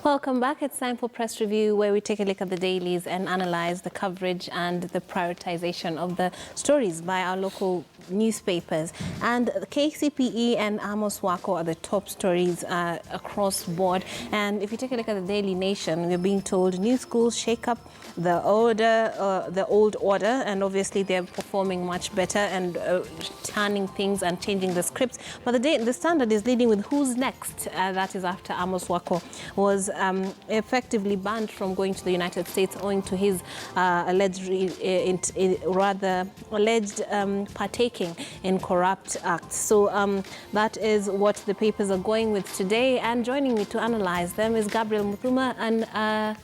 Welcome back. It's time for Press Review, where we take a look at the dailies and analyze the coverage and the prioritization of the stories by our local newspapers. And the KCPE and Amos Wako are the top stories across board. And if you take a look at the Daily Nation, we're being told new schools shake up the old order, and obviously they're performing much better and turning things and changing the scripts. But the Standard is leading with who's next. That is after Amos Wako was effectively banned from going to the United States owing to his alleged partaking in corrupt acts. So that is what the papers are going with today. And joining me to analyze them is Gabriel Muthuma, an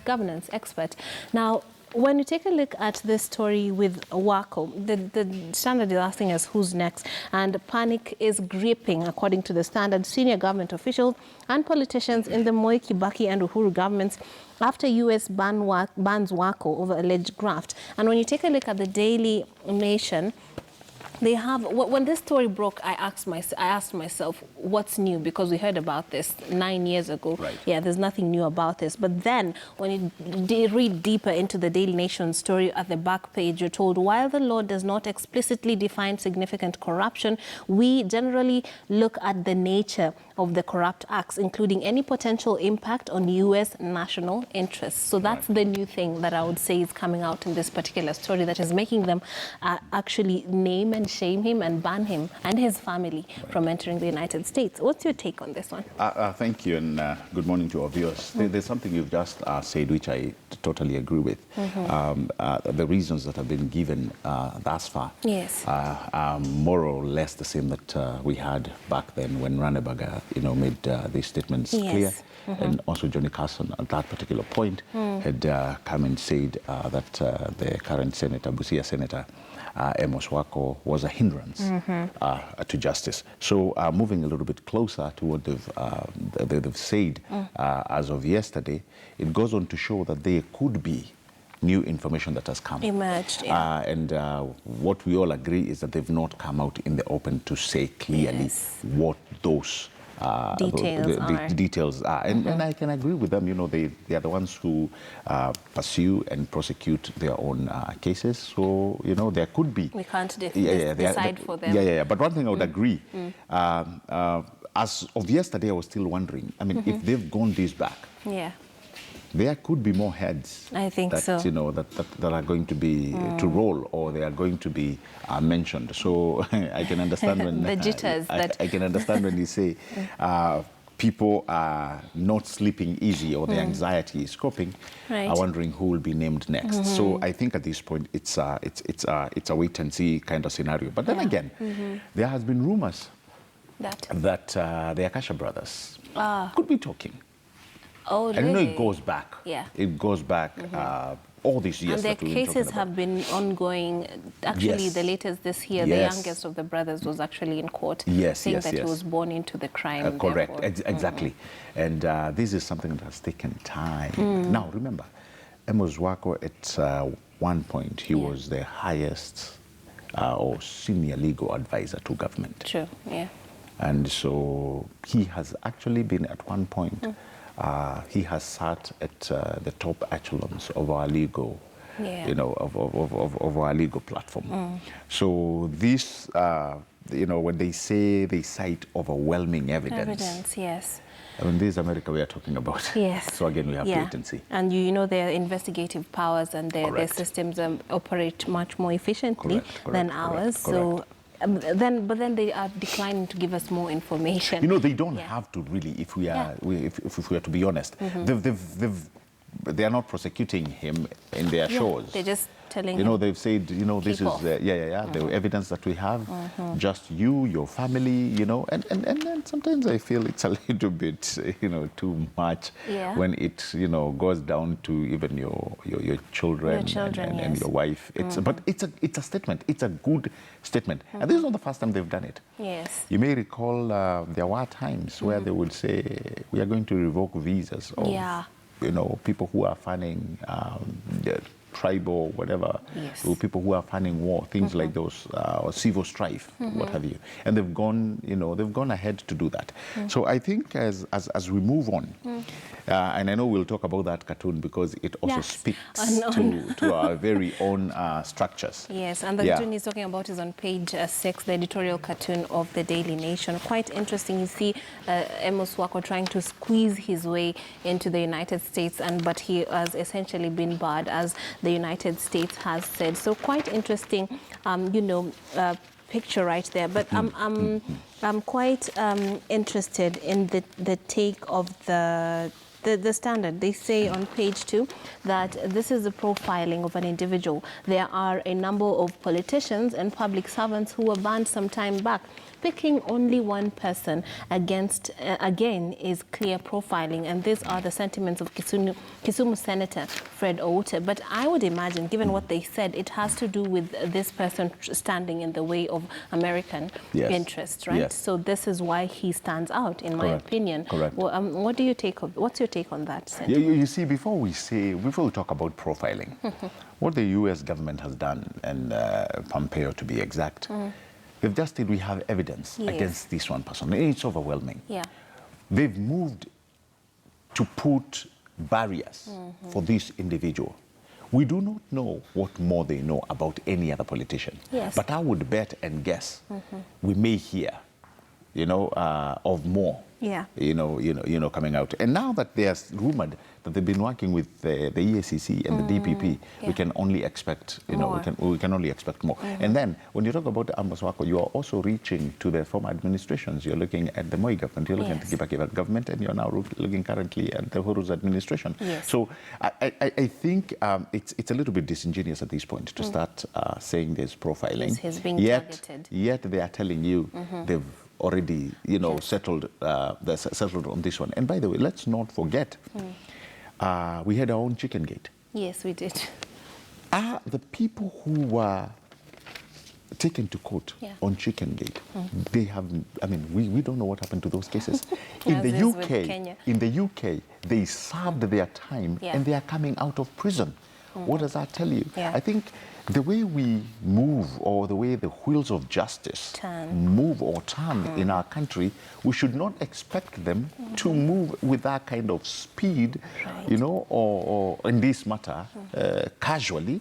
governance expert. Now, when you take a look at this story with Wako, the Standard is asking us who's next, and panic is gripping, according to the Standard, senior government officials and politicians in the Moi, Kibaki and Uhuru governments after US bans Wako over alleged graft. And when you take a look at the Daily Nation, they have, when this story broke, I asked myself, what's new? Because we heard about this 9 years ago. Right. Yeah, there's nothing new about this. But then when you read deeper into the Daily Nation story at the back page, you're told, while the law does not explicitly define significant corruption, we generally look at the nature of the corrupt acts, including any potential impact on U.S. national interests. So that's the new thing that I would say is coming out in this particular story that is making them actually name and shame him and ban him and his family from entering the United States. What's your take on this one? Thank you, and good morning to our viewers. There's something you've just said which I totally agree with. The reasons that have been given thus far are more or less the same that we had back then when Ranneberger made these statements clear. And also Johnny Carson at that particular point had come and said that the current senator, Busia Senator, Amos Wako, was a hindrance to justice. So moving a little bit closer to what they've said as of yesterday, it goes on to show that there could be new information that has come. Emerged, and what we all agree is that they've not come out in the open to say clearly what those details are. And I can agree with them. They are the ones who pursue and prosecute their own cases. So, there could be. We can't decide for them. But one thing I would agree, as of yesterday, I was still wondering, if they've gone this back, there could be more heads. I think that, so. That are going to be to roll, or they are going to be mentioned. So I can understand when the jitters. I can understand when you say people are not sleeping easy, or the anxiety is coping, are wondering who will be named next. So I think at this point it's a wait and see kind of scenario. But then again, there has been rumors that the Akasha brothers could be talking. Oh, really? I know it goes back. Yeah. It goes back all these years. And their cases have been ongoing. Actually, the latest this year, the youngest of the brothers was actually in court, saying that he was born into the crime. Correct, exactly. And this is something that has taken time. Now, remember, Amos Wako, at one point, he was the highest or senior legal advisor to government. True, yeah. And so he has actually been at one point, he has sat at the top echelons of our legal, of our legal platform. So this, when they say they cite overwhelming evidence. Yes. This is America we are talking about. Yes. So again, we have to wait and see. And their investigative powers and their systems operate much more efficiently than ours. So. But then they are declining to give us more information. They don't have to really, if we are to be honest. They are not prosecuting him in their shows. They're just telling him. They've said, this is the evidence that we have. Just you, your family, and sometimes I feel it's a little bit, too much when it, goes down to even your children, and your wife. But it's a statement. It's a good statement. And this is not the first time they've done it. Yes. You may recall there were times where they would say, we are going to revoke visas of, people who are funding tribal, whatever, people who are planning war, things like those, or civil strife, what have you. And they've gone, they've gone ahead to do that. So I think as we move on, and I know we'll talk about that cartoon because it also speaks to our very own structures. Yes, and the cartoon he's talking about is on page 6, the editorial cartoon of the Daily Nation. Quite interesting. You see Amos Wako trying to squeeze his way into the United States, but he has essentially been barred, as the United States has said. So quite interesting, picture right there. But I'm quite interested in the take of the Standard. They say on page 2 that this is the profiling of an individual. There are a number of politicians and public servants who were banned some time back. Picking only one person again is clear profiling, and these are the sentiments of Kisumu Senator Fred Outa. But I would imagine, given what they said, it has to do with this person standing in the way of American interests, right? Yes. So this is why he stands out, in my opinion. Correct. Well, what's your take on that, Senator? You see, before we talk about profiling, what the U.S. government has done, and Pompeo to be exact, they've just said we have evidence against this one person. It's overwhelming. Yeah. They've moved to put barriers for this individual. We do not know what more they know about any other politician. Yes. But I would bet and guess we may hear, of more. Yeah. Coming out. And now that there's rumored that they've been working with the EACC and the DPP, we can only expect, we can only expect more. And then when you talk about Amos Wako, you are also reaching to the former administrations. You're looking at the Moi government, you're looking at the Kibaki government, and you're now looking currently at the Uhuru's administration. Yes. So I think it's a little bit disingenuous at this point to start saying there's profiling. Yes, he's being targeted. Yet they are telling you they've already, settled on this one. And by the way, let's not forget, we had our own chicken gate. Yes, we did. The people who were taken to court on chicken gate, they have, we don't know what happened to those cases. In the UK, they served their time and they are coming out of prison. What does that tell you? I think the way we move, or the way the wheels of justice move or turn in our country, we should not expect them to move with that kind of speed, or in this matter, casually,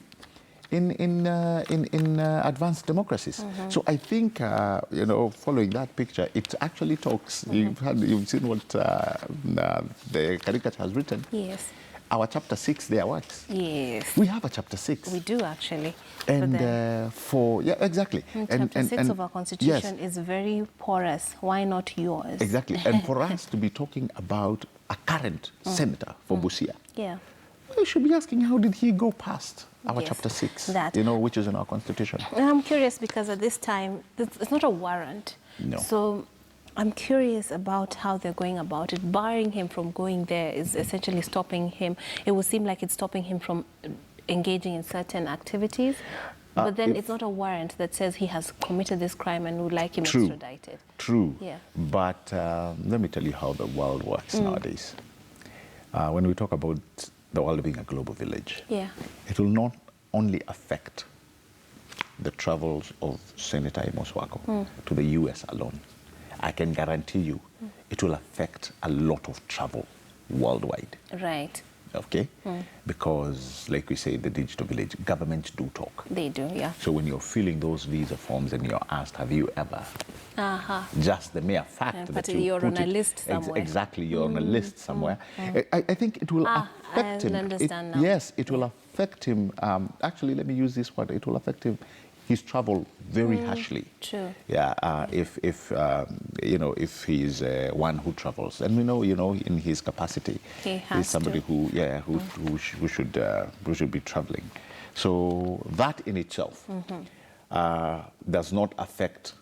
in advanced democracies. So I think, following that picture, it actually talks. You've seen what the caricature has written. Yes. Our chapter 6 there works. Yes. We have a chapter 6. We do, actually. And exactly. Chapter 6 of our Constitution is very porous. Why not yours? Exactly. And for us to be talking about a current senator for Busia, we should be asking, how did he go past our chapter 6, which is in our Constitution? And I'm curious because at this time, it's not a warrant. No. So I'm curious about how they're going about it. Barring him from going there is essentially stopping him. It would seem like it's stopping him from engaging in certain activities. But then it's not a warrant that says he has committed this crime and would like him extradited. True. Yeah. But let me tell you how the world works nowadays. When we talk about the world being a global village, it will not only affect the travels of Senator Amos Wako to the US alone. I can guarantee you it will affect a lot of travel worldwide. Right. Okay? Because, like we say, the digital village, governments do talk. They do, yeah. So when you're filling those visa forms and you're asked, have you ever? Just the mere fact that you're on a list somewhere. Exactly, you're on a list somewhere. I think it will affect him. I understand now. Yes, it will affect him. Actually, let me use this word. It will affect him. His travel very harshly. True. Yeah. If he's one who travels, and we know, in his capacity, he's somebody who should be traveling. So that in itself does not affect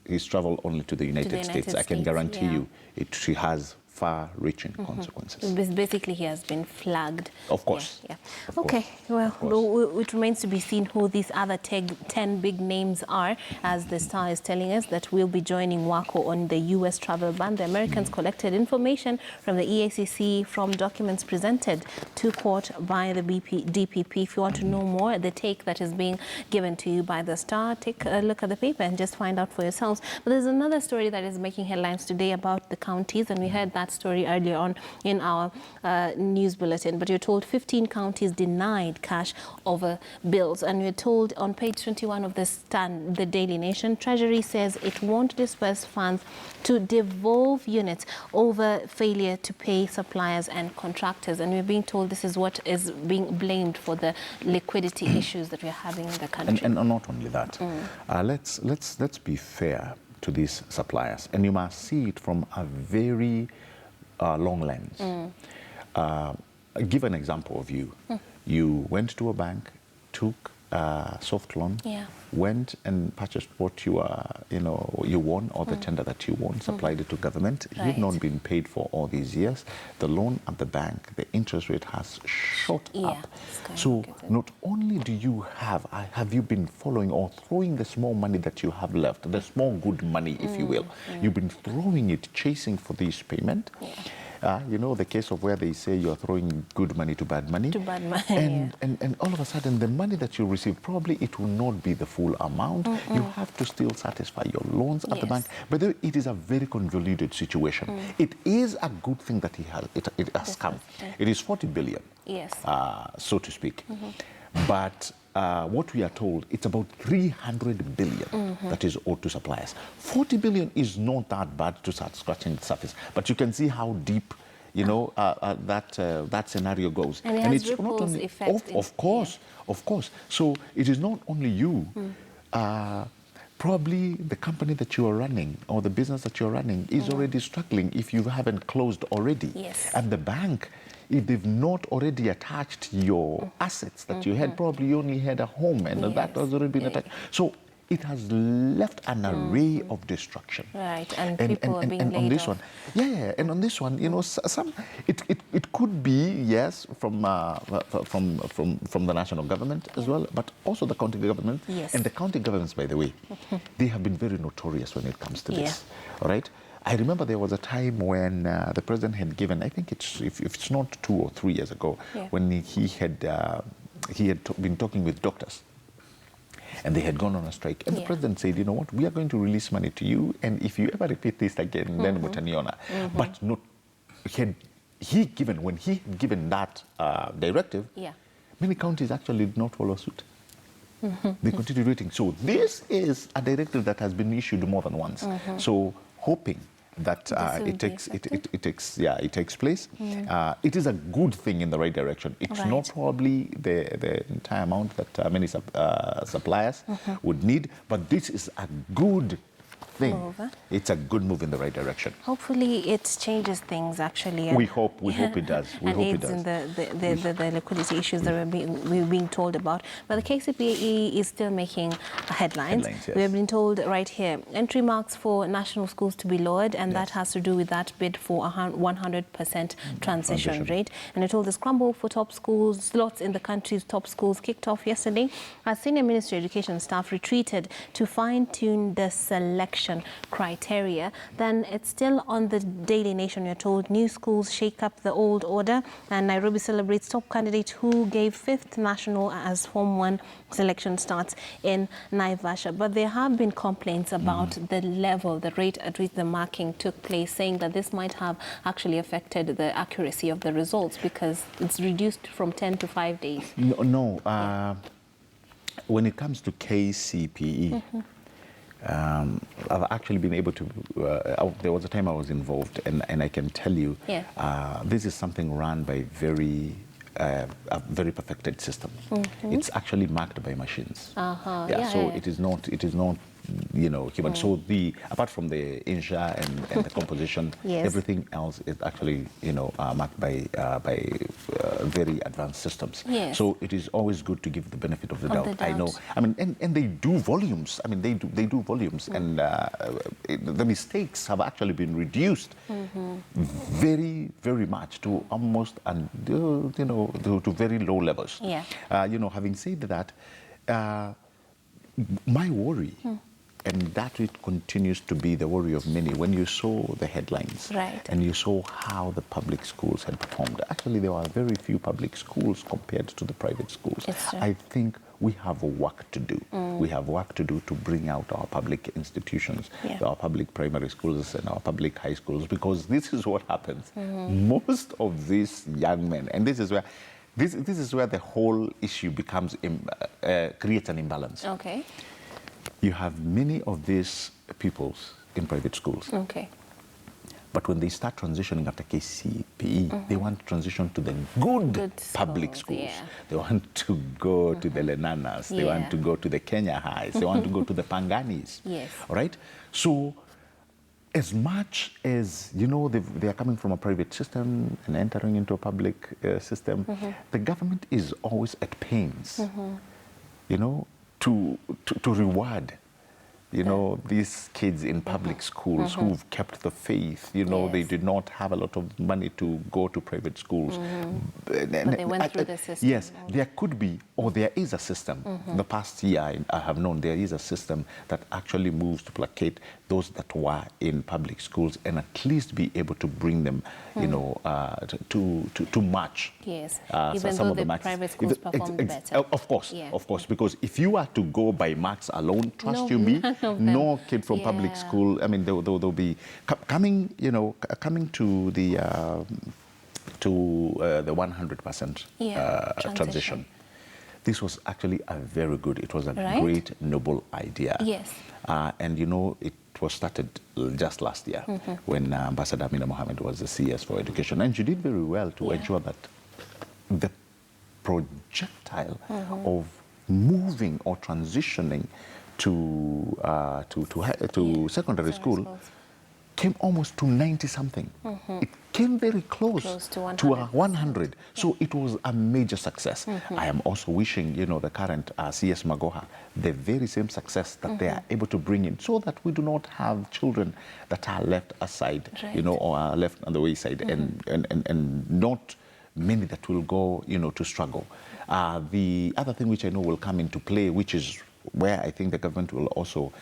his travel only to the United States. I can guarantee you, it has far-reaching consequences. Basically, he has been flagged. Of course. Yeah. Of okay. course. Well, it remains to be seen who these other 10 big names are, as the Star is telling us that we'll be joining Wako on the U.S. travel ban. The Americans collected information from the EACC from documents presented to court by the DPP. If you want to know more, the take that is being given to you by the Star, take a look at the paper and just find out for yourselves. But there's another story that is making headlines today about the counties, and we heard that story earlier on in our news bulletin. But you're told 15 counties denied cash over bills, and we're told on page 21 of the Daily Nation, Treasury says it won't disperse funds to devolve units over failure to pay suppliers and contractors. And we're being told this is what is being blamed for the liquidity issues that we're having in the country. And not only that, let's be fair to these suppliers, and you must see it from a very long lens. Give an example of you. You went to a bank, took a soft loan, went and purchased what you won, or the tender that you won, supplied it to government. Right. You've not been paid for all these years. The loan at the bank, the interest rate has shot up. So not only do you have you been following or throwing the small money that you have left, the small good money, if you will, you've been throwing it, chasing for this payment. You know, the case of where they say you're throwing good money to bad money. To bad money, and all of a sudden, the money that you receive, probably it will not be the full amount. You have to still satisfy your loans at the bank. But it is a very convoluted situation. It is a good thing that it has come. It is 40 billion, so to speak. But what we are told, it's about 300 billion that is owed to suppliers. 40 billion is not that bad to start scratching the surface, but you can see how deep, you know, that scenario goes. And it's not only effect of course. So it is not only you. Probably the company that you are running or the business that you're running is already struggling if you haven't closed already. And the bank, if they've not already attached your assets that you had, probably you only had a home and that has already been attached. So it has left an array of destruction. Right, and people are being laid on this off. And on this one, you know, it could be, yes, from the national government as well, but also the county government. And the county governments, by the way, they have been very notorious when it comes to this. All right. I remember there was a time when the president had given, I think if it's not 2 or 3 years ago, when he had been talking with doctors, and they had gone on a strike. And the president said, you know what, we are going to release money to you, and if you ever repeat this again, then mutaniona. But not, when he had given that directive, many counties actually did not follow suit. They continued waiting. So this is a directive that has been issued more than once. So hoping that it takes place. It is a good thing in the right direction. It's not probably the entire amount that many suppliers would need, but this is a good thing. It's a good move in the right direction. Hopefully it changes things, actually. We hope it does. We hope it does. In the liquidity issues that we're being told about. But the KCPE is still making headlines. We've been told right here, entry marks for national schools to be lowered, and that has to do with that bid for 100% transition rate. And we're told the scramble for top schools, slots in the country's top schools kicked off yesterday as senior Ministry of Education staff retreated to fine-tune the selection criteria. Then it's still on the Daily Nation. You're told new schools shake up the old order, and Nairobi celebrates top candidate who gave 5th national as Form 1 selection starts in Naivasha. But there have been complaints about the level, the rate at which the marking took place, saying that this might have actually affected the accuracy of the results because it's reduced from 10 to 5 days. When it comes to KCPE, I've actually been able to, there was a time I was involved, and I can tell you, this is something run by a very perfected system. It's actually marked by machines. So it is not human. So apart from the insha and the composition, yes. everything else is actually, marked by very advanced systems. Yes. So it is always good to give the benefit of the doubt. I know. I mean, and they do volumes. I mean, they do volumes, and the mistakes have actually been reduced very, very much to almost, to very low levels. Yeah. Having said that, my worry, and that it continues to be the worry of many, when you saw the headlines, right, and you saw how the public schools had performed. Actually, there were very few public schools compared to the private schools. I think we have work to do. We have work to do to bring out our public institutions, our public primary schools and our public high schools, because this is what happens. Most of these young men, and this is where this is where the whole issue becomes creates an imbalance. Okay. You have many of these pupils in private schools. Okay. But when they start transitioning after KCPE, they want to transition to the good public schools. Yeah. They want to go to the Lenanas. They want to go to the Kenya Highs. They want to go to the Panganis. Yes. All right? So as much as, they are coming from a private system and entering into a public system, the government is always at pains, to reward, these kids in public schools who've kept the faith. They did not have a lot of money to go to private schools. But they went through the system. Yes, there could be, or there is a system. The past year, I have known there is a system that actually moves to placate those that were in public schools and at least be able to bring them, to match. Yes, even though the private schools performed better. Of course, because if you are to go by marks alone, trust me, no kid from public school, I mean, they'll be coming, coming to the 100% transition. This was actually it was a great, noble idea. Yes. And it was started just last year when Ambassador Amina Mohammed was the CS for education. And she did very well to ensure that the projectile of moving or transitioning to secondary school came almost to 90-something. It came very close to 100. So it was a major success. I am also wishing, the current CS Magoha, the very same success that they are able to bring in, so that we do not have children that are left aside, or are left on the wayside, and not many that will go, to struggle. The other thing which I know will come into play, which is where I think the government will also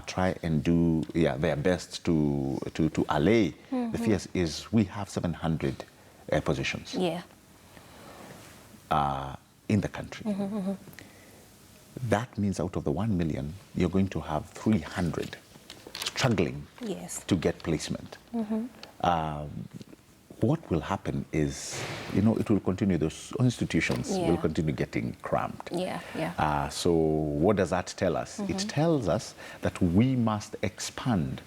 try and do their best to allay the fears, is we have 700 positions in the country. That means out of the 1 million, you're going to have 300 struggling to get placement. What will happen is, it will continue, those institutions will continue getting cramped. So what does that tell us? It tells us that we must expand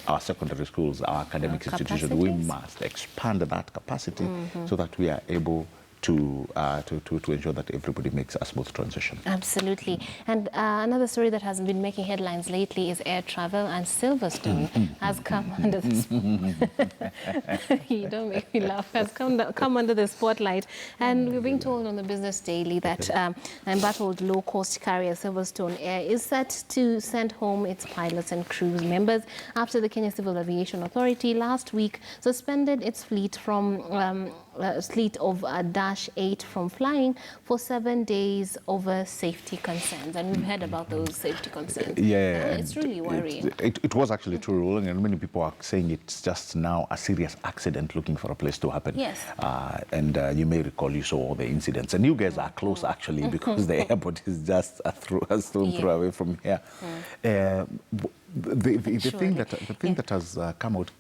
our secondary schools, our academic institutions. We must expand that capacity so that we are able to ensure that everybody makes a smooth transition. Absolutely. And another story that has been making headlines lately is air travel, and Silverstone has come under the you don't make me laugh. Has come under the spotlight, and we're being told on the Business Daily that embattled low-cost carrier Silverstone Air is set to send home its pilots and crew members after the Kenya Civil Aviation Authority last week suspended its fleet from fleet of Dash 8 from flying for 7 days over safety concerns. And we've heard about those safety concerns. It's really worrying. It was actually true ruling, and many people are saying it's just now a serious accident looking for a place to happen. Yes. And you may recall you saw all the incidents. And you guys are close, actually, because the airport is just a stone throw away from here. The thing that has come out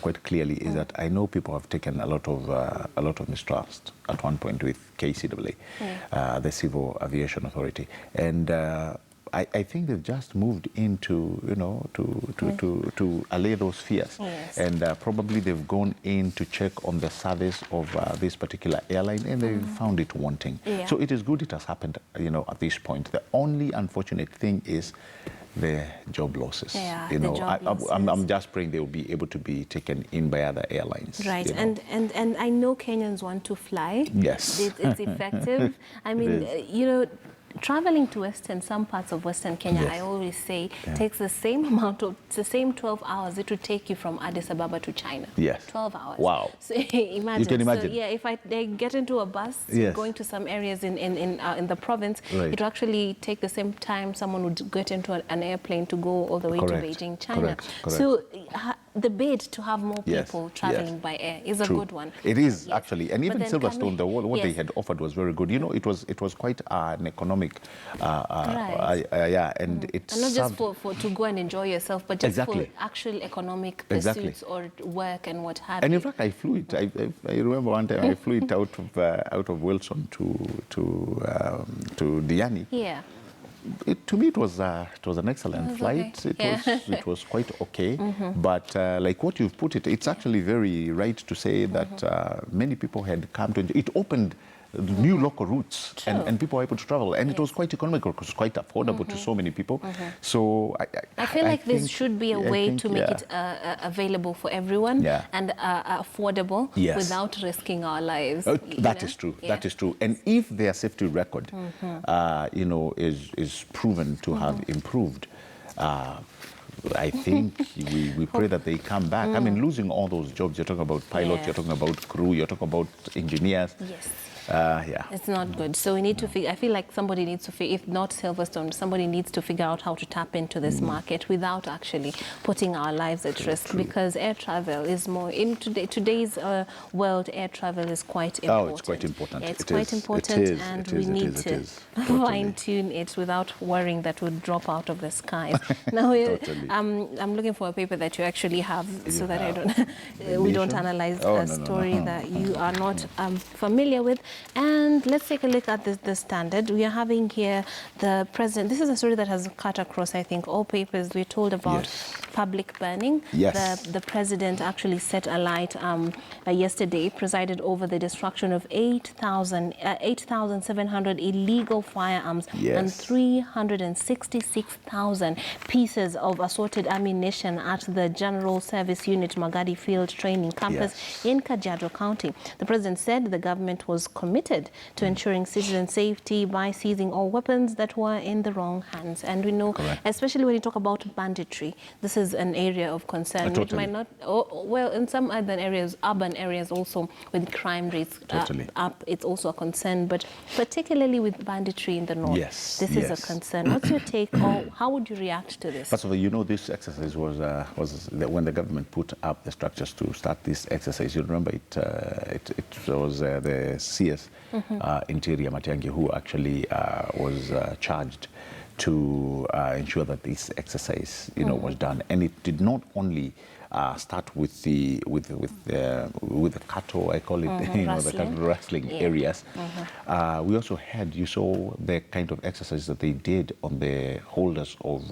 quite clearly is that I know people have taken a lot of mistrust at one point with KCPE, the Civil Aviation Authority, and I think they've just moved into to allay those fears, and probably they've gone in to check on the service of this particular airline, and they found it wanting. So it is good it has happened, at this point. The only unfortunate thing is the job losses. Yeah, you know, losses. I'm just praying they will be able to be taken in by other airlines. Right, you know. and I know Kenyans want to fly. Yes. It's effective. I mean, you know, traveling to some parts of Western Kenya, Yes. I always say, takes the same 12 hours it would take you from Addis Ababa to China. Yes. 12 hours. Wow. So imagine. You can imagine. So, yeah, if they get into a bus going to some areas in the province, right. it would actually take the same time someone would get into an airplane to go all the way Correct. to Beijing, China. Correct. So the bid to have more people traveling by air is a good one. It is actually, and even Silverstone, what they yes. had offered was very good. You know, it was quite an economic, right. and it and not just for to go and enjoy yourself, but just for actual economic pursuits or work and what have you. And in fact, I flew it. I remember one time I flew it out of Wilson to Diani. Yeah. To me, it was an excellent flight. Okay. It was quite okay. But like what you've put it, it's actually very right to say that many people had come to enjoy. It opened new local routes, and people were able to travel, and it was quite economical, it was quite affordable to so many people. So I feel like this should be a way to make it available for everyone and affordable without risking our lives. That is true. That is true. And if their safety record, you know, is proven to have improved, I think we pray that they come back. I mean, losing all those jobs, you're talking about pilots, you're talking about crew, you're talking about engineers. Yes. It's not good. So we need to figure, I feel like somebody needs to figure, if not Silverstone, somebody needs to figure out how to tap into this market without actually putting our lives at risk, because air travel is more, in today's world, air travel is quite important. Oh, it's quite important. Yeah, it's quite important, and we need to fine-tune it without worrying that we'll drop out of the skies. Now, I'm looking for a paper that you actually have, so that I don't, we don't analyze a story that you are not familiar with. And let's take a look at the standard. We are having here the president. This is a story that has cut across, I think, all papers. We're told about public burning. Yes. The president actually set alight yesterday, presided over the destruction of 8,700 illegal firearms and 366,000 pieces of assorted ammunition at the General Service Unit Magadi Field Training Campus in Kajiado County. The president said the government was committed to ensuring citizen safety by seizing all weapons that were in the wrong hands. And we know, especially when you talk about banditry, this is an area of concern. It might not, well, in some other areas, urban areas also, with crime rates up, it's also a concern. But particularly with banditry in the north, this is a concern. What's your take, or how would you react to this? First of all, you know, this exercise was when the government put up the structures to start this exercise. You remember it was the CS Interior Matiang'i who actually was charged to ensure that this exercise, you know, was done. And it did not only start with the cattle, I call it, you know, the cattle rustling areas. We also had, you saw the kind of exercise that they did on the holders of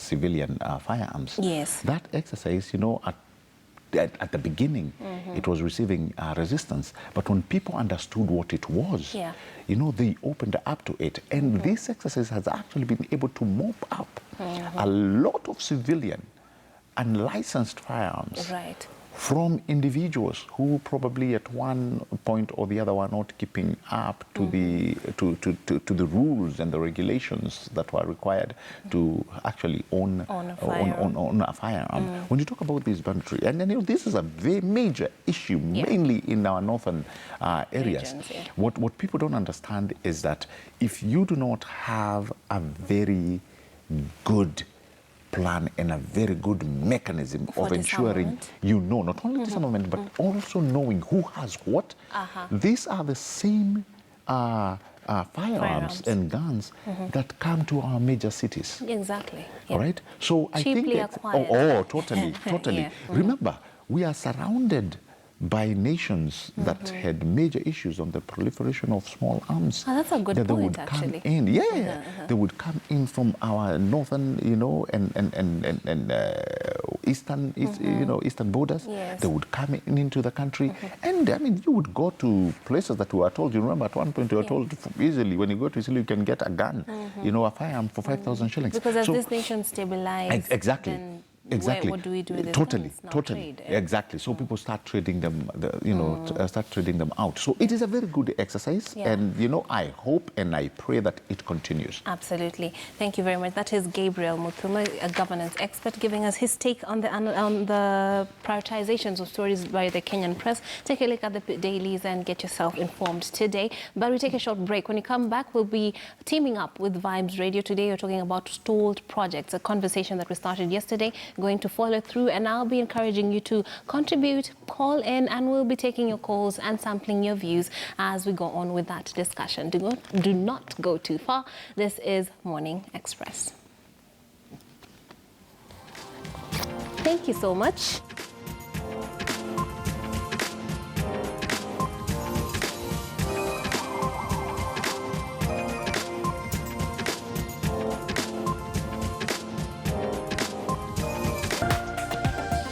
civilian firearms. Yes. That exercise, you know, at the beginning, it was receiving resistance. But when people understood what it was, you know, they opened up to it. And this exercise has actually been able to mop up a lot of civilian unlicensed firearms from individuals who probably at one point or the other were not keeping up to the rules and the regulations that were required to actually own a firearm. When you talk about this banditry, and then, you know, this is a very major issue, mainly in our northern areas. What people don't understand is that if you do not have a very good plan and a very good mechanism of ensuring, you know, not only disarmament, but also knowing who has what. These are the same firearms and guns that come to our major cities. Exactly. All right? So I think that, totally. Remember, we are surrounded by nations that had major issues on the proliferation of small arms. That's a good point, actually. They would come in from our northern, you know, and eastern, you know, eastern borders. They would come into the country, and I mean, you would go to places that we were told. You remember, at one point, you were told easily when you go to Italy, you can get a gun, you know, a firearm for 5,000 shillings. Because as this nation stabilizes, exactly. Exactly. What do we do with this? Totally. Trade, exactly. So people start trading them, start trading them out. So it is a very good exercise, and you know, I hope and I pray that it continues. Absolutely. Thank you very much. That is Gabriel Muthuma, a governance expert, giving us his take on the prioritizations of stories by the Kenyan press. Take a look at the dailies and get yourself informed today. But we take a short break. When we come back, we'll be teaming up with Vibes Radio. Today, we're talking about stalled projects, a conversation that we started yesterday, going to follow through, and I'll be encouraging you to contribute, call in, and we'll be taking your calls and sampling your views as we go on with that discussion. Do not go too far. This is Morning Express. Thank you so much.